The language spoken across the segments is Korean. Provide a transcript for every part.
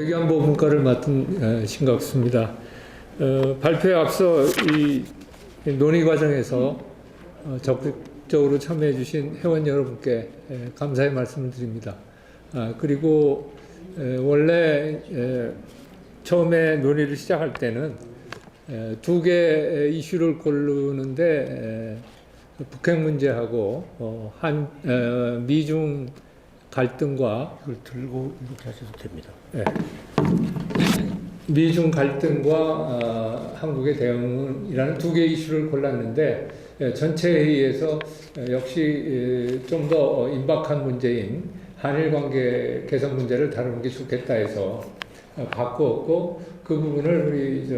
외교안보 분과를 맡은 신각수입니다. 발표에 앞서 이 논의 과정에서 적극적으로 참여해 주신 회원 여러분께 감사의 말씀을 드립니다. 그리고 원래 처음에 논의를 시작할 때는 두 개 이슈를 고르는데 북핵 문제하고 미중 갈등과 이걸 들고 이렇게 하셔도 됩니다. 네. 미중 갈등과 한국의 대응이라는 두 개의 이슈를 골랐는데 전체 회의에서 역시 좀 더 임박한 문제인 한일 관계 개선 문제를 다루는 게 좋겠다 해서 바꾸었고 그 부분을 우리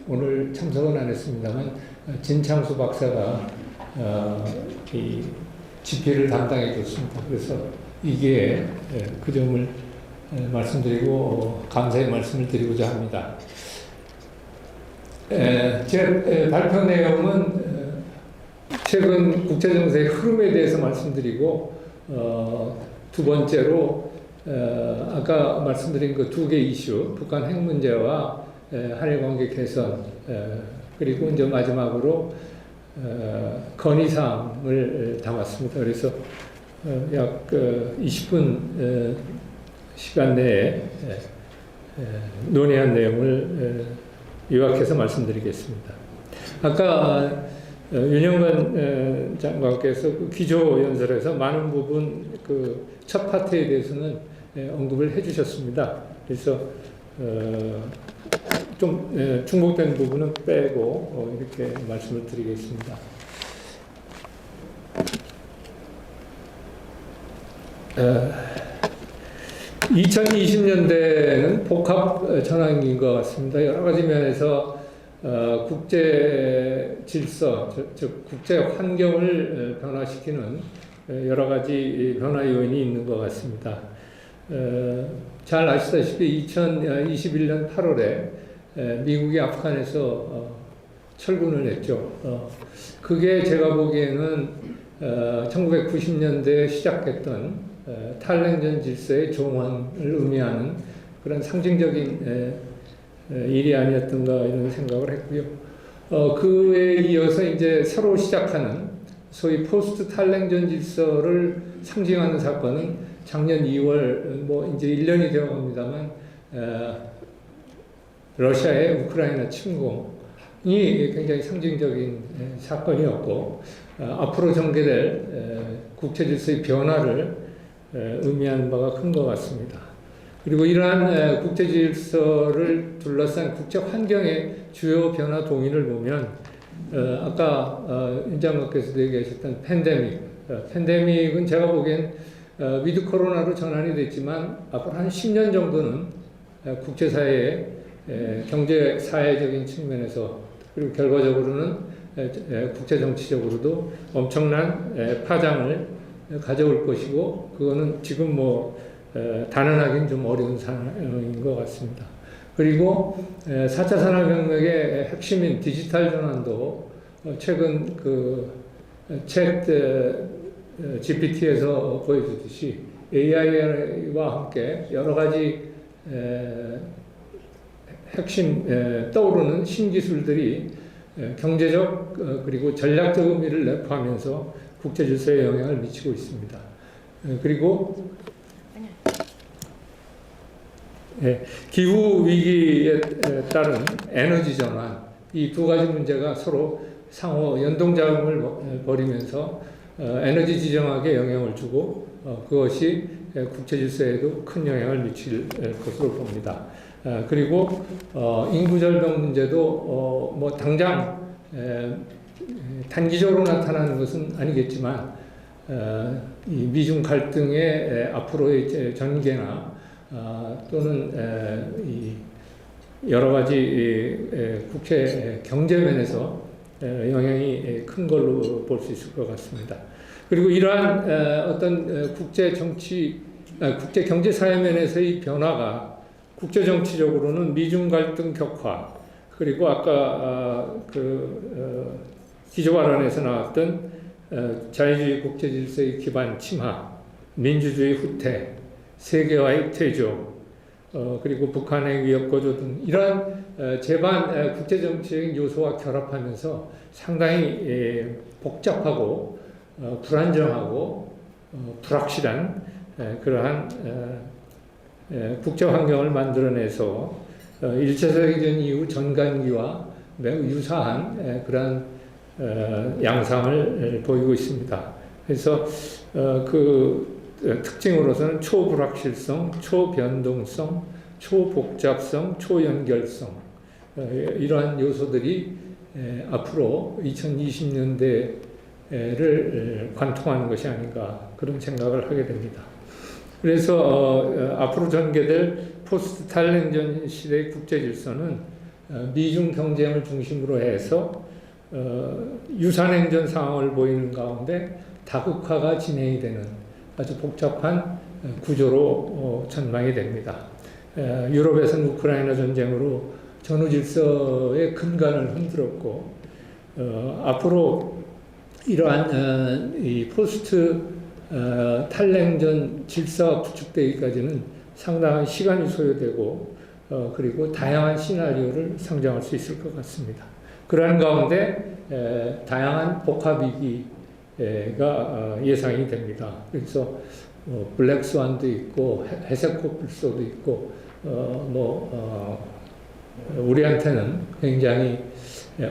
오늘 참석은 안 했습니다만 진창수 박사가 이 집필을 담당해 줬습니다. 그래서 이게 그 점을 말씀드리고 감사의 말씀을 드리고자 합니다. 제 발표 내용은 최근 국제정세의 흐름에 대해서 말씀드리고 두 번째로 아까 말씀드린 그 두 개 이슈, 북한 핵 문제와 한일 관계 개선, 그리고 이제 마지막으로 건의사항을 담았습니다. 그래서 약 20분 시간 내에 논의한 내용을 요약해서 말씀드리겠습니다. 아까 윤영관 장관께서 그 기조연설에서 많은 부분 그 첫 파트에 대해서는 언급을 해주셨습니다. 그래서 좀 중복된 부분은 빼고 이렇게 말씀을 드리겠습니다. 2020년대는 복합 전환기인 것 같습니다. 여러 가지 면에서 국제 질서, 즉 국제 환경을 변화시키는 여러 가지 변화 요인이 있는 것 같습니다. 잘 아시다시피 2021년 8월에 미국이 아프간에서 철군을 했죠. 그게 제가 보기에는 1990년대에 시작했던 탈냉전 질서의 종언을 의미하는 그런 상징적인 일이 아니었던가 이런 생각을 했고요. 그에 이어서 이제 새로 시작하는 소위 포스트 탈냉전 질서를 상징하는 사건은 작년 2월 뭐 이제 1년이 되어 갑니다만 러시아의 우크라이나 침공이 굉장히 상징적인 사건이었고 앞으로 전개될 국제 질서의 변화를 의미하는 바가 큰 것 같습니다. 그리고 이러한 국제 질서를 둘러싼 국제 환경의 주요 변화 동인을 보면 아까 윤 장관께서도 얘기하셨던 팬데믹은 제가 보기엔 위드 코로나로 전환이 됐지만 앞으로 한 10년 정도는 국제사회의 경제 사회적인 측면에서 그리고 결과적으로는 국제정치적으로도 엄청난 파장을 가져올 것이고 그거는 지금 뭐 단언하기는 좀 어려운 상황인 것 같습니다. 그리고 4차 산업혁명의 핵심인 디지털 전환도 최근 그 챗 GPT에서 보여주듯이 AI와 함께 여러 가지 핵심 떠오르는 신기술들이 경제적 그리고 전략적 의미를 내포하면서 국제 질서에 영향을 미치고 있습니다. 그리고 기후 위기에 따른 에너지 전환, 이 두 가지 문제가 서로 상호 연동작용을 벌이면서 에너지 지정학에 영향을 주고 그것이 국제 질서에도 큰 영향을 미칠 것으로 봅니다. 그리고 인구 절벽 문제도 뭐 당장 단기적으로 나타나는 것은 아니겠지만 이 미중 갈등의 앞으로의 전개나 또는 이 여러 가지 국제 경제면에서 영향이 큰 걸로 볼 수 있을 것 같습니다. 그리고 이러한 어떤 국제 정치, 국제 경제 사회면에서의 변화가 국제 정치적으로는 미중 갈등 격화, 그리고 아까 기조 발언에서 나왔던 자유주의 국제 질서의 기반 침하, 민주주의 후퇴, 세계화의 퇴조, 그리고 북한의 위협 고조 등 이러한 제반 국제정치적인 요소와 결합하면서 상당히 복잡하고 불안정하고 불확실한 그러한 국제 환경을 만들어내서 1차 세계대전 이후 전간기와 매우 유사한 그러한 양상을 보이고 있습니다. 그래서 그 특징으로서는 초불확실성, 초변동성, 초복잡성, 초연결성 이러한 요소들이 앞으로 2020년대를 관통하는 것이 아닌가 그런 생각을 하게 됩니다. 그래서 앞으로 전개될 포스트 탈냉전 시대의 국제 질서는 미중 경쟁을 중심으로 해서 유사냉전 상황을 보이는 가운데 다국화가 진행이 되는 아주 복잡한 구조로 전망이 됩니다. 유럽에서는 우크라이나 전쟁으로 전후 질서의 근간을 흔들었고 앞으로 이러한 이 포스트 탈냉전 질서가 구축되기까지는 상당한 시간이 소요되고 그리고 다양한 시나리오를 상정할 수 있을 것 같습니다. 그러한 가운데 다양한 복합위기가 예상이 됩니다. 그래서 블랙스완도 있고 해세코불소도 있고 우리한테는 굉장히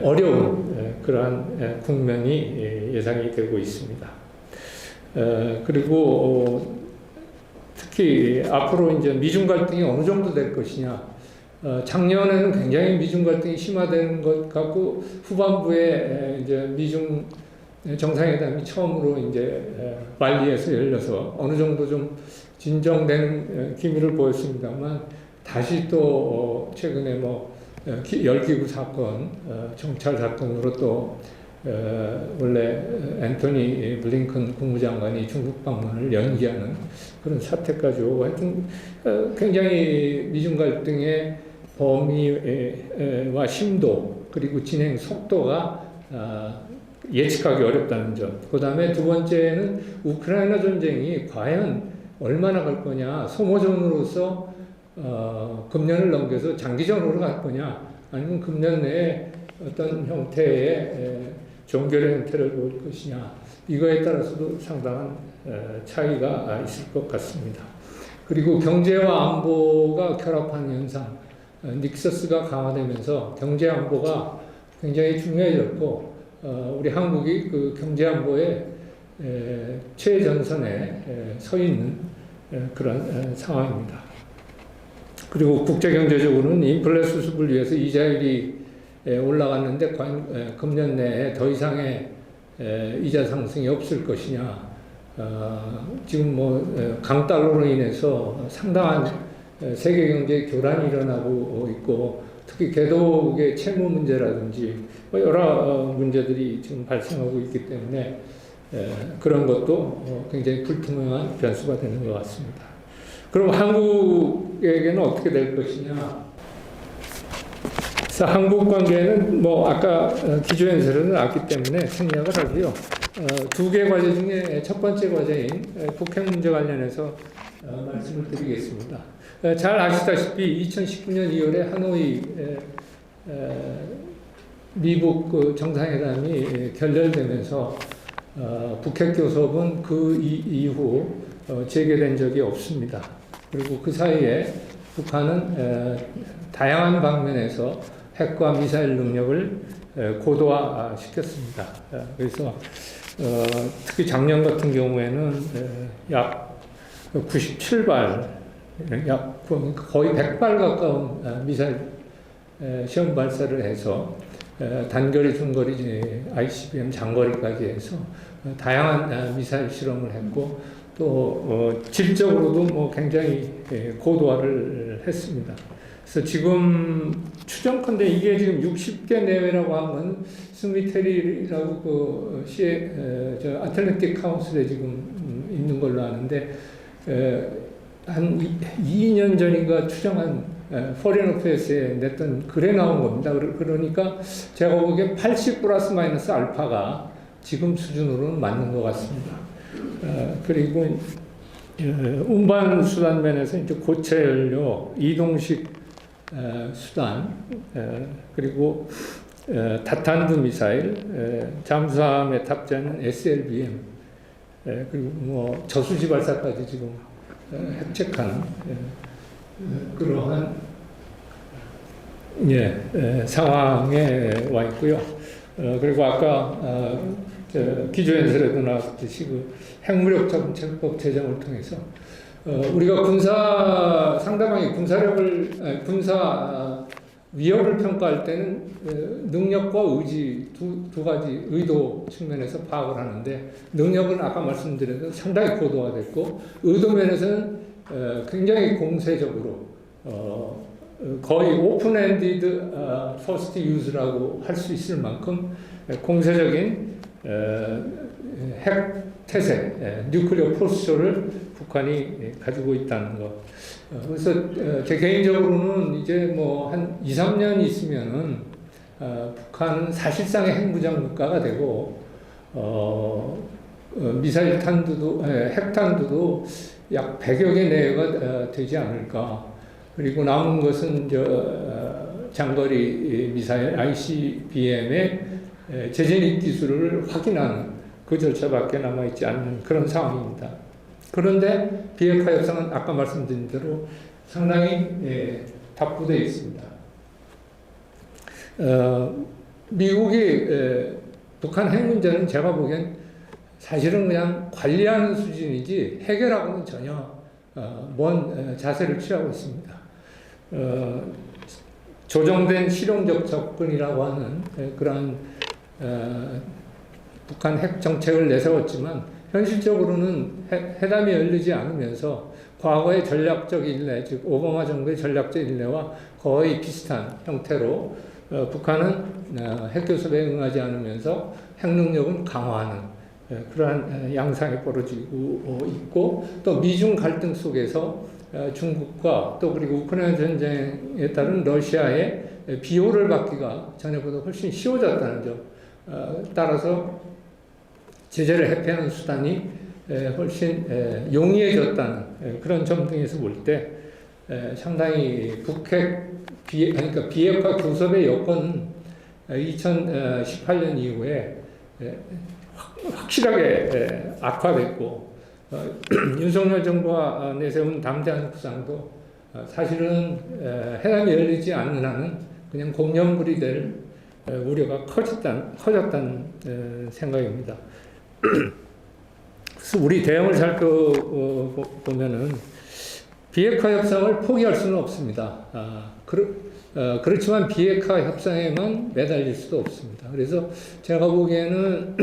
어려운 그러한 국면이 예상이 되고 있습니다. 그리고 특히 앞으로 이제 미중 갈등이 어느 정도 될 것이냐. 작년에는 굉장히 미중 갈등이 심화되는 것 같고 후반부에 이제 미중 정상회담이 처음으로 이제 발리에서 열려서 어느 정도 좀 진정되는 기미를 보였습니다만 다시 또 최근에 열기구 사건, 정찰 사건으로 또 원래 앤토니 블링컨 국무장관이 중국 방문을 연기하는 그런 사태까지 오고 하여튼 굉장히 미중 갈등의 범위와 심도 그리고 진행 속도가 예측하기 어렵다는 점. 그 다음에 두 번째는 우크라이나 전쟁이 과연 얼마나 갈 거냐, 소모전으로서 금년을 넘겨서 장기전으로 갈 거냐, 아니면 금년 내에 어떤 형태의 종결의 형태를 볼 것이냐, 이거에 따라서도 상당한 차이가 있을 것 같습니다. 그리고 경제와 안보가 결합한 현상, 닉서스가 강화되면서 경제 안보가 굉장히 중요해졌고, 우리 한국이 그 경제 안보의 최전선에 서 있는 그런 상황입니다. 그리고 국제 경제적으로는 인플레 수습을 위해서 이자율이 올라갔는데 과연 금년 내에 더 이상의 이자 상승이 없을 것이냐. 지금 강달러로 인해서 상당한 세계 경제 교란이 일어나고 있고 특히 개독의 채무 문제라든지 여러 문제들이 지금 발생하고 있기 때문에 그런 것도 굉장히 불투명한 변수가 되는 것 같습니다. 그럼 한국에게는 어떻게 될 것이냐? 그래서 한국 관계는 아까 기조연설을 나왔기 때문에 생략을 하고요. 두 개 과제 중에 첫 번째 과제인 북핵 문제 관련해서 말씀을 드리겠습니다. 잘 아시다시피 2019년 2월에 하노이 미북 정상회담이 결렬되면서 북핵 교섭은 그 이후 재개된 적이 없습니다. 그리고 그 사이에 북한은 다양한 방면에서 핵과 미사일 능력을 고도화시켰습니다. 그래서 특히 작년 같은 경우에는 약 97발, 약 거의 100발 가까운 미사일 시험 발사를 해서 단거리, 중거리, ICBM 장거리까지 해서 다양한 미사일 실험을 했고 또 질적으로도 굉장히 고도화를 했습니다. 그래서 지금 추정컨대 이게 지금 60개 내외라고 하면 스미테리라고 그 아틀랜틱 카운슬에 지금 있는 걸로 아는데 한 2년 전인가 추정한 포리언 어페어스에 냈던 글에 나온 겁니다. 그러니까 제가 보기에 80 플러스 마이너스 알파가 지금 수준으로는 맞는 것 같습니다. 그리고 운반 수단 면에서 이제 고체 연료, 이동식 수단, 그리고 다탄두 미사일, 잠수함에 탑재하는 SLBM, 그리고 뭐 저수지 발사까지 지금 획책한 그러한 상황에 와 있고요. 그리고 아까 기조연설에도 나왔듯이 그 핵무력 정책법 제정을 통해서 우리가 상대방의 군사 위협을 평가할 때는 능력과 의지 두 가지 의도 측면에서 파악을 하는데, 능력은 아까 말씀드린 상당히 고도화됐고, 의도 면에서는 굉장히 공세적으로 거의 오픈엔디드 퍼스트 유즈라고 할 수 있을 만큼 공세적인 핵 태세, 뉴클리어 포스처를 북한이 가지고 있다는 것. 그래서 제 개인적으로는 이제 뭐 한 2, 3년 있으면은 북한은 사실상의 핵무장 국가가 되고, 미사일 탄두도, 핵탄두도 약 100여 개 내외가 되지 않을까. 그리고 남은 것은 장거리 미사일 ICBM의 재진입 기술을 확인하는 그 절차밖에 남아있지 않는 그런 상황입니다. 그런데 비핵화 협상은 아까 말씀드린 대로 상당히 답부되어 있습니다. 미국이 북한 핵 문제는 제가 보기엔 사실은 그냥 관리하는 수준이지 해결하고는 전혀 먼 자세를 취하고 있습니다. 조정된 실용적 접근이라고 하는 그런 북한 핵 정책을 내세웠지만, 현실적으로는 회담이 열리지 않으면서 과거의 전략적 일례, 즉 오바마 정부의 전략적 일례와 거의 비슷한 형태로 북한은 핵교섭에 응하지 않으면서 핵능력은 강화하는 그러한 양상이 벌어지고 있고, 또 미중 갈등 속에서 중국과 또 그리고 우크라이나 전쟁에 따른 러시아의 비호를 받기가 전에보다 훨씬 쉬워졌다는 점, 따라서 제재를 회피하는 수단이 훨씬 용이해졌다는 그런 점 등에서 볼 때 상당히 그러니까 비핵화 교섭의 여건은 2018년 이후에 확실하게 악화됐고, 윤석열 정부가 내세운 담대한 구상도 사실은 회담이 열리지 않는 한은 그냥 공연불이 될 우려가 커졌다는 생각입니다. 그래서 우리 대응을 살펴보면은 비핵화 협상을 포기할 수는 없습니다. 그렇지만 비핵화 협상에만 매달릴 수도 없습니다. 그래서 제가 보기에는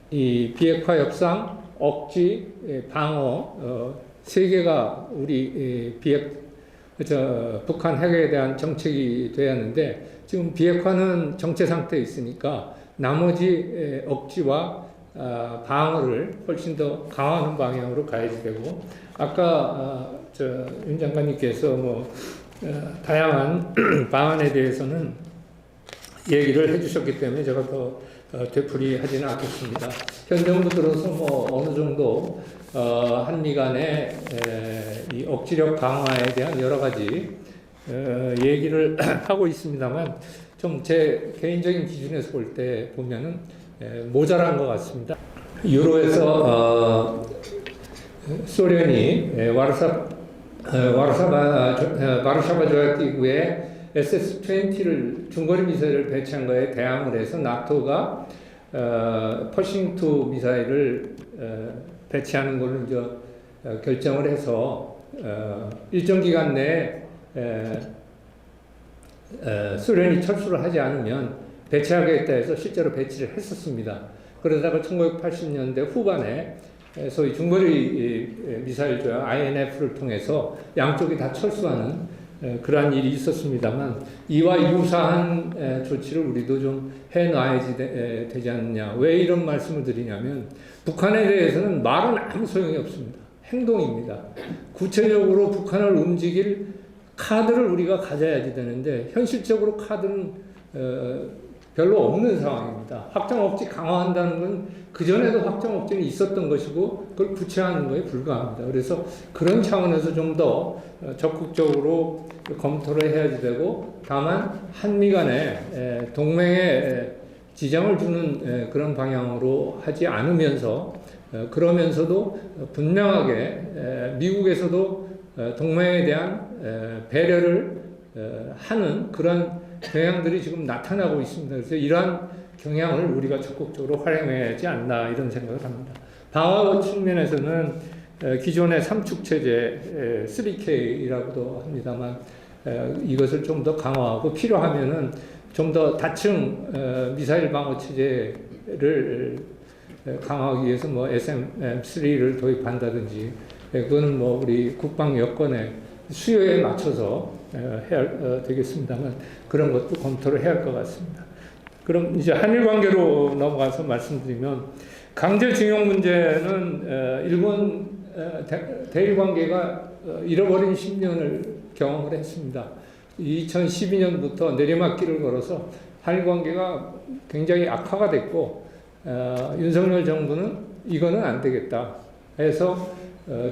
이 비핵화 협상, 억지, 방어 세 개가 우리 북한 핵에 대한 정책이 돼야 하는데, 지금 비핵화는 정체 상태에 있으니까 나머지 억지와 방어를 훨씬 더 강화하는 방향으로 가야지 되고, 아까 윤 장관님께서 다양한 방안에 대해서는 얘기를 해주셨기 때문에 제가 더 되풀이하지는 않겠습니다. 현 정부 들어서 어느 정도 한미 간의 이 억지력 강화에 대한 여러 가지 얘기를 하고 있습니다만, 좀 제 개인적인 기준에서 볼 때 보면은 모자란 것 같습니다. 유로에서 소련이 와르샤바 조약기구에 SS-20를 중거리 미사일을 배치한 거에 대항을 해서 나토가 퍼싱2 미사일을 배치하는 걸로 이제 결정을 해서 일정 기간 내에 소련이 철수를 하지 않으면 배치하겠다 해서 실제로 배치를 했었습니다. 그러다가 1980년대 후반에 소위 중거리 미사일 조약 INF를 통해서 양쪽이 다 철수하는 그러한 일이 있었습니다만, 이와 유사한 조치를 우리도 좀 해놔야지 되지 않느냐. 왜 이런 말씀을 드리냐면, 북한에 대해서는 말은 아무 소용이 없습니다. 행동입니다. 구체적으로 북한을 움직일 카드를 우리가 가져야지 되는데, 현실적으로 카드는 별로 없는 상황입니다. 확정 억지 강화한다는 건 그전에도 확정 억지는 있었던 것이고 그걸 구체화하는 거에 불과합니다. 그래서 그런 차원에서 좀 더 적극적으로 검토를 해야지 되고, 다만 한미 간에 동맹에 지장을 주는 그런 방향으로 하지 않으면서, 그러면서도 분명하게 미국에서도 동맹에 대한 배려를 하는 그런 경향들이 지금 나타나고 있습니다. 그래서 이러한 경향을 우리가 적극적으로 활용해야지 않나 이런 생각을 합니다. 방어 측면에서는 기존의 삼축 체제 3K라고도 합니다만 이것을 좀 더 강화하고 필요하면은 좀 더 다층 미사일 방어 체제를 강화하기 위해서 뭐 SM-3를 도입한다든지, 그거는 뭐 우리 국방 여건의 수요에 맞춰서 해야 되겠습니다만 그런 것도 검토를 해야 할 것 같습니다. 그럼 이제 한일 관계로 넘어가서 말씀드리면, 강제징용 문제는 일본 대일 관계가 잃어버린 10년을 경험을 했습니다. 2012년부터 내리막길을 걸어서 한일 관계가 굉장히 악화가 됐고, 윤석열 정부는 이거는 안 되겠다 해서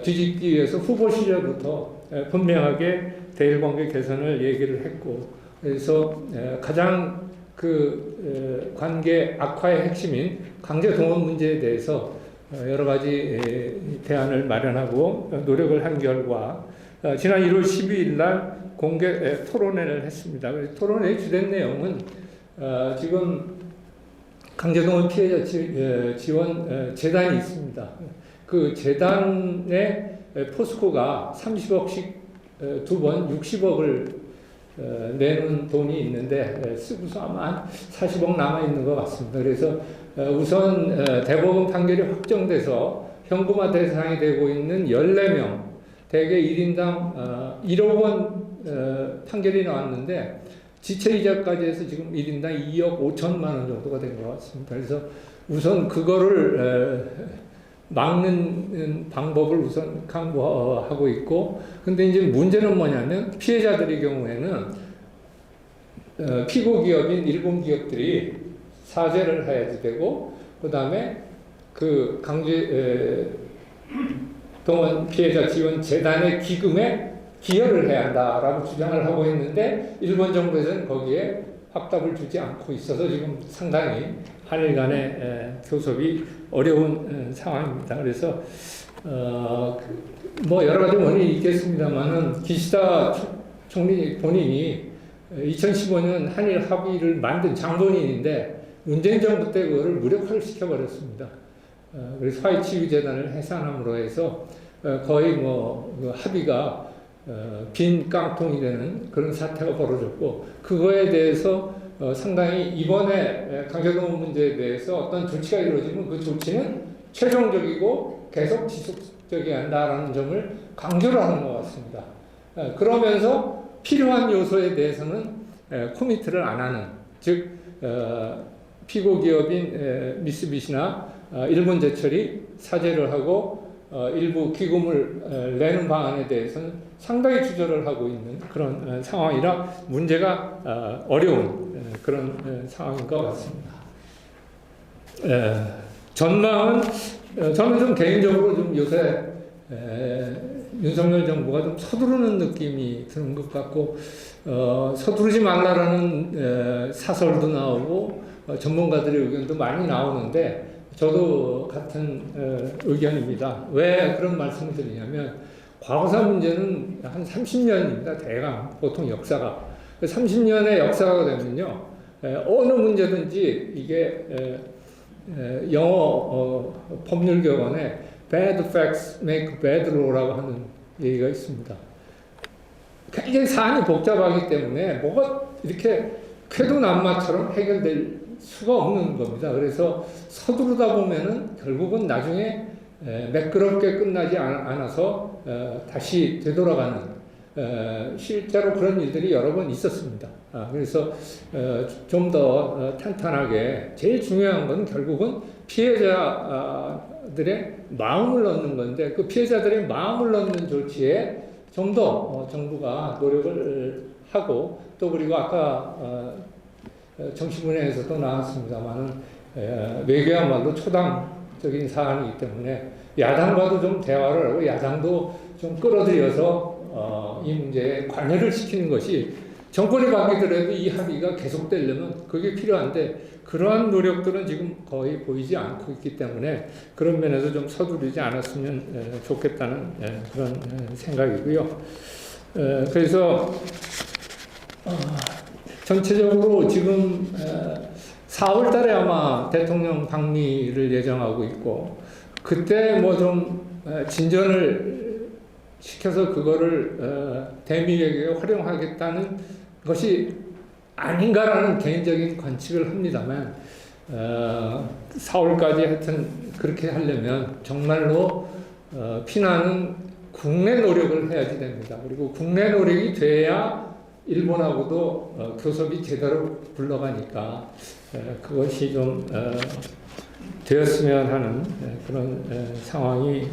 뒤집기 위해서 후보 시절부터 분명하게 대일 관계 개선을 얘기를 했고, 그래서 가장 그 관계 악화의 핵심인 강제 동원 문제에 대해서 여러 가지 대안을 마련하고 노력을 한 결과 지난 1월 12일 날 공개 토론회를 했습니다. 토론회의 주된 내용은 지금 강제동원 피해자 지원 재단이 있습니다. 그 재단에 포스코가 30억씩 두 번 60억을 내는 돈이 있는데 쓰고서 아마 한 40억 남아있는 것 같습니다. 그래서 우선 대법원 판결이 확정돼서 현금화 대상이 되고 있는 14명, 대개 1인당 1억 원 판결이 나왔는데 지체이자까지 해서 지금 1인당 2억 5천만 원 정도가 된 것 같습니다. 그래서 우선 그거를 막는 방법을 우선 강구하고 있고, 근데 이제 문제는 뭐냐면 피해자들의 경우에는 피고 기업인 일본 기업들이 사죄를 해야지 되고, 그 다음에 그 강제 동원 피해자 지원 재단의 기금에 기여를 해야 한다라고 주장을 하고 있는데, 일본 정부에서는 거기에 확답을 주지 않고 있어서 지금 상당히 한일 간의 교섭이 어려운 상황입니다. 그래서 뭐 여러 가지 원인이 있겠습니다만은 기시다 총리 본인이 2015년 한일 합의를 만든 장본인인데 문재인 정부 때 그거를 무력화를 시켜버렸습니다. 그래서 화이치유재단을 해산함으로 해서 거의 뭐 합의가 빈 깡통이 되는 그런 사태가 벌어졌고, 그거에 대해서 상당히 이번에 강제동원 문제에 대해서 어떤 조치가 이루어지면 그 조치는 최종적이고 계속 지속적이어야 한다라는 점을 강조를 하는 것 같습니다. 그러면서 필요한 요소에 대해서는 코미트를 안 하는, 즉 피고 기업인 미쓰비시나 일본제철이 사죄를 하고 일부 기금을 내는 방안에 대해서는 상당히 주저를 하고 있는 그런 상황이라 문제가 어려운 그런 상황인 것 같습니다. 전망은 저는 좀 개인적으로 좀 요새 윤석열 정부가 좀 서두르는 느낌이 드는 것 같고, 서두르지 말라라는 사설도 나오고 전문가들의 의견도 많이 나오는데 저도 같은 의견입니다. 왜 그런 말씀을 드리냐면, 과거사 문제는 한 30년입니다. 대강 보통 역사가 30년의 역사가 되면요, 어느 문제든지 이게 영어 법률 격언에 bad facts make bad law라고 하는 얘기가 있습니다. 굉장히 사안이 복잡하기 때문에 뭐가 이렇게 쾌도난마처럼 해결될 수가 없는 겁니다. 그래서 서두르다 보면은 결국은 나중에 매끄럽게 끝나지 않아서 다시 되돌아가는, 실제로 그런 일들이 여러 번 있었습니다. 그래서 좀 더 탄탄하게, 제일 중요한 건 결국은 피해자들의 마음을 얻는 건데, 그 피해자들의 마음을 얻는 조치에 좀 더 정부가 노력을 하고, 또 그리고 아까 정치분야에서도 나왔습니다만은 외교야말로 초당적인 사안이기 때문에 야당과도 좀 대화를 하고 야당도 좀 끌어들여서 이 문제에 관여를 시키는 것이 정권이 바뀌더라도 이 합의가 계속되려면 그게 필요한데 그러한 노력들은 지금 거의 보이지 않고 있기 때문에 그런 면에서 좀 서두르지 않았으면 좋겠다는 그런 생각이고요. 그래서 전체적으로 지금 4월 달에 아마 대통령 방미를 예정하고 있고 그때 뭐 좀 진전을 시켜서 그거를 대미 외교에 활용하겠다는 것이 아닌가라는 개인적인 관측을 합니다만 4월까지 하여튼 그렇게 하려면 정말로 피난은 국내 노력을 해야지 됩니다. 그리고 국내 노력이 돼야 일본하고도 교섭이 제대로 굴러가니까 그것이 좀 되었으면 하는 그런 상황이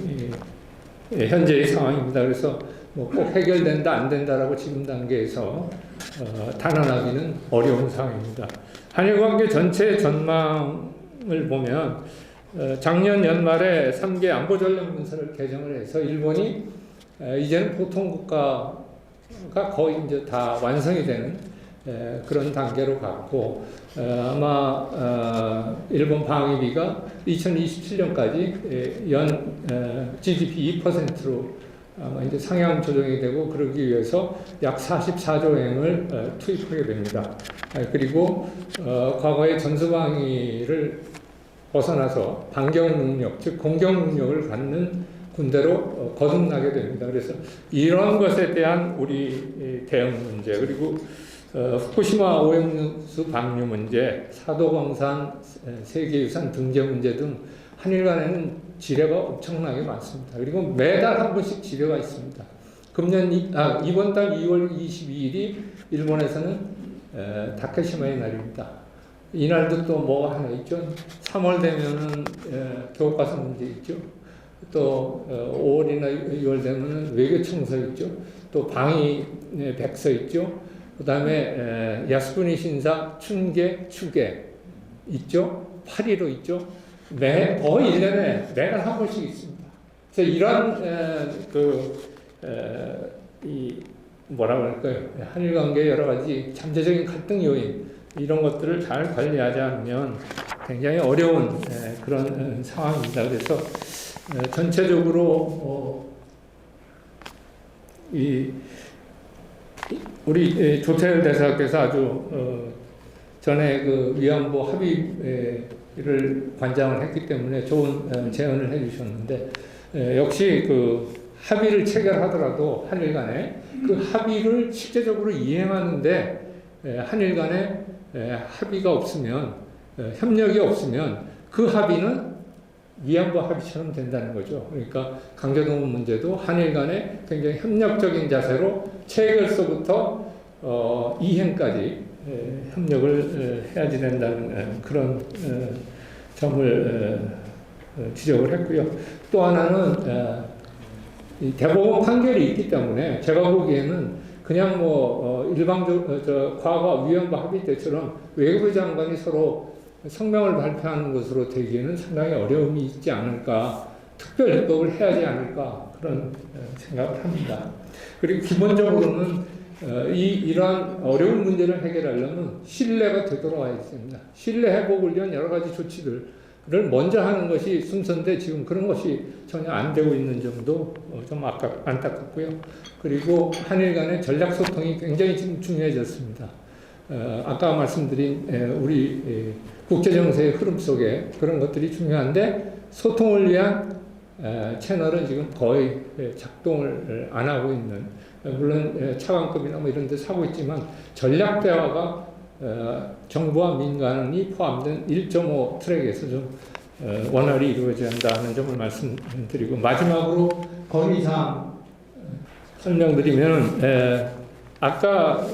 현재의 상황입니다. 그래서 뭐 꼭 해결된다 안 된다라고 지금 단계에서 단언하기는 어려운 상황입니다. 한일 관계 전체 전망을 보면 작년 연말에 3개 안보 전략 문서를 개정을 해서 일본이 이제는 보통 국가가 거의 이제 다 완성이 되는 그런 단계로 갔고 아마 일본 방위비가 2027년까지 연 GDP 2%로 아마 이제 상향 조정이 되고 그러기 위해서 약 44조 엔을 투입하게 됩니다. 그리고 과거의 전수방위를 벗어나서 반경 능력, 즉 공격 능력을 갖는 군대로 거듭나게 됩니다. 그래서 이런 것에 대한 우리 대응 문제 그리고 후쿠시마 오염수 방류 문제, 사도광산 세계유산 등재 문제 등 한일 간에는 지뢰가 엄청나게 많습니다. 그리고 매달 한 번씩 지뢰가 있습니다. 이번 달 2월 22일이 일본에서는 다케시마의 날입니다. 이날도 또 뭐가 하나 있죠. 3월 되면은 교과서 문제 있죠. 또 5월이나 6월 되면은 외교청서 있죠. 또 방위 백서 있죠. 그 다음에 야스쿠니 신사 춘계 추계 있죠. 8.15 있죠. 거의 1년에 매달 한 번씩 있습니다. 그래서 이런 뭐라고 할까요? 한일 관계 여러 가지 잠재적인 갈등 요인 이런 것들을 잘 관리하지 않으면 굉장히 어려운 그런 상황입니다. 그래서 전체적으로 우리 조태열 대사께서 아주 전에 그 위안부 합의를 관장을 했기 때문에 좋은 제언을 해주셨는데 역시 그 합의를 체결하더라도 한일 간에 그 합의를 실제적으로 이행하는데 한일 간에 합의가 없으면 협력이 없으면 그 합의는 위안부 합의처럼 된다는 거죠. 그러니까 강제동원 문제도 한일 간에 굉장히 협력적인 자세로 체결서부터 이행까지 협력을 해야지 된다는 그런 점을 지적을 했고요. 또 하나는 이 대법원 판결이 있기 때문에 제가 보기에는 그냥 뭐 일방적 과거 위안부 합의 때처럼 외교부 장관이 서로 성명을 발표하는 것으로 되기에는 상당히 어려움이 있지 않을까, 특별법을 해야 하지 않을까 그런 생각을 합니다. 그리고 기본적으로는 이러한 어려운 문제를 해결하려면 신뢰가 되돌아와야 됩니다. 신뢰 회복을 위한 여러 가지 조치들을 먼저 하는 것이 순서인데 지금 그런 것이 전혀 안 되고 있는 점도 좀 안타깝고요. 그리고 한일 간의 전략 소통이 굉장히 지금 중요해졌습니다. 아까 말씀드린 우리 국제정세의 흐름 속에 그런 것들이 중요한데 소통을 위한 채널은 지금 거의 작동을 안 하고 있는, 물론 차관급이나 뭐 이런 데서 하고 있지만 전략 대화가 정부와 민간이 포함된 1.5 트랙에서 좀 원활히 이루어져야 한다는 점을 말씀드리고 마지막으로 건의사항 설명드리면 아까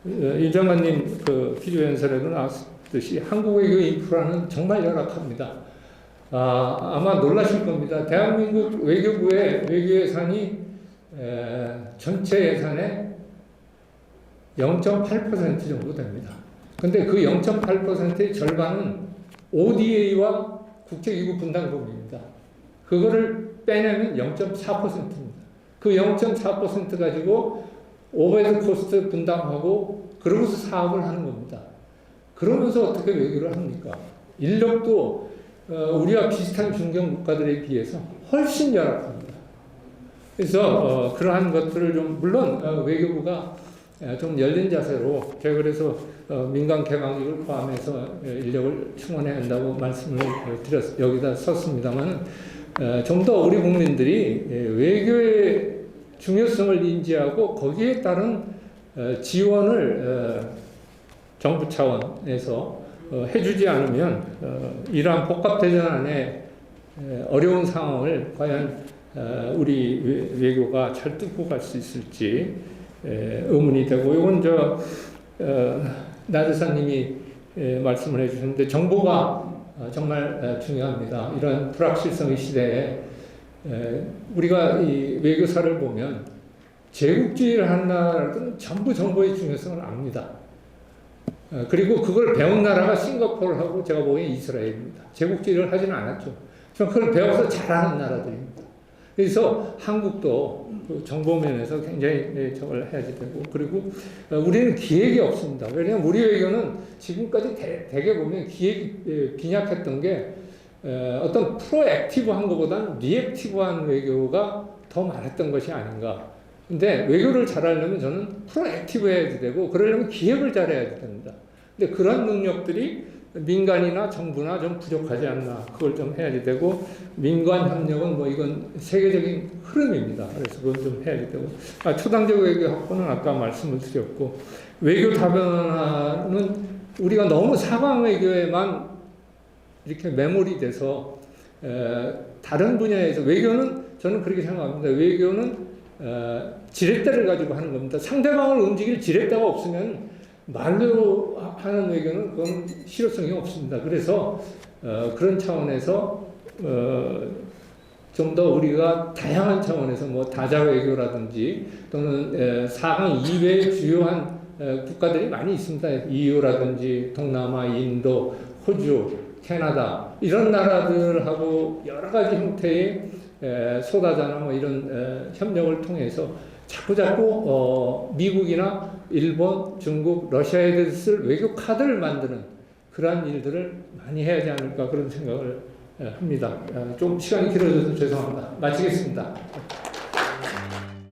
윤정관님 그 기조연설에도 나왔듯이 한국 외교 인프라는 정말 열악합니다. 아마 놀라실 겁니다. 대한민국 외교부의 외교 예산이 전체 예산의 0.8% 정도 됩니다. 근데 그 0.8%의 절반은 ODA와 국제기구 분담금입니다. 그거를 빼내면 0.4%입니다. 그 0.4% 가지고 오버헤드 코스트 분담하고 그러면서 사업을 하는 겁니다. 그러면서 어떻게 외교를 합니까? 인력도 우리와 비슷한 중견 국가들에 비해서 훨씬 열악합니다. 그래서 그러한 것들을 좀 물론 외교부가 좀 열린 자세로 제가 그래서 민간 개방직을 포함해서 인력을 충원해야 한다고 말씀을 여기다 썼습니다만 좀 더 우리 국민들이 외교의 중요성을 인지하고 거기에 따른 지원을 정부 차원에서 해주지 않으면 이러한 복합대전 안에 어려운 상황을 과연 우리 외교가 잘 뚫고 갈 수 있을지 의문이 되고, 이건 나대사님이 말씀을 해주셨는데 정보가 정말 중요합니다. 이런 불확실성의 시대에 우리가 이 외교사를 보면 제국주의를 하는 나라들은 전부 정보의 중요성을 압니다. 그리고 그걸 배운 나라가 싱가포르하고 제가 보기엔 이스라엘입니다. 제국주의를 하지는 않았죠. 그걸 배워서 잘하는 나라들입니다. 그래서 한국도 그 정보면에서 굉장히 저걸 해야지 되고, 그리고 우리는 기획이 없습니다. 왜냐하면 우리 외교는 지금까지 대개 보면 기획이 빈약했던 게 어떤 프로액티브한 것보다는 리액티브한 외교가 더 많았던 것이 아닌가. 근데 외교를 잘하려면 저는 프로액티브해야 되고, 그러려면 기획을 잘해야 됩니다. 근데 그런 능력들이 민간이나 정부나 좀 부족하지 않나, 그걸 좀 해야지 되고, 민관 협력은 뭐 이건 세계적인 흐름입니다. 그래서 그건 좀 해야지 되고, 초당적 외교 확보는 아까 말씀을 드렸고, 외교 다변화는 우리가 너무 사방 외교에만 이렇게 매몰이 돼서 다른 분야에서 외교는 저는 그렇게 생각합니다. 외교는 지렛대를 가지고 하는 겁니다. 상대방을 움직일 지렛대가 없으면 말로 하는 외교는 그건 실효성이 없습니다. 그래서 그런 차원에서 좀 더 우리가 다양한 차원에서 뭐 다자 외교라든지 또는 4강 이외의 주요한 국가들이 많이 있습니다. EU라든지 동남아, 인도, 호주, 캐나다 이런 나라들하고 여러 가지 형태의 소다자나 뭐 이런 협력을 통해서 자꾸 미국이나 일본, 중국, 러시아에 대해서 쓸 외교 카드를 만드는 그러한 일들을 많이 해야 하지 않을까, 그런 생각을 합니다. 좀 시간이 길어져서 죄송합니다. 마치겠습니다.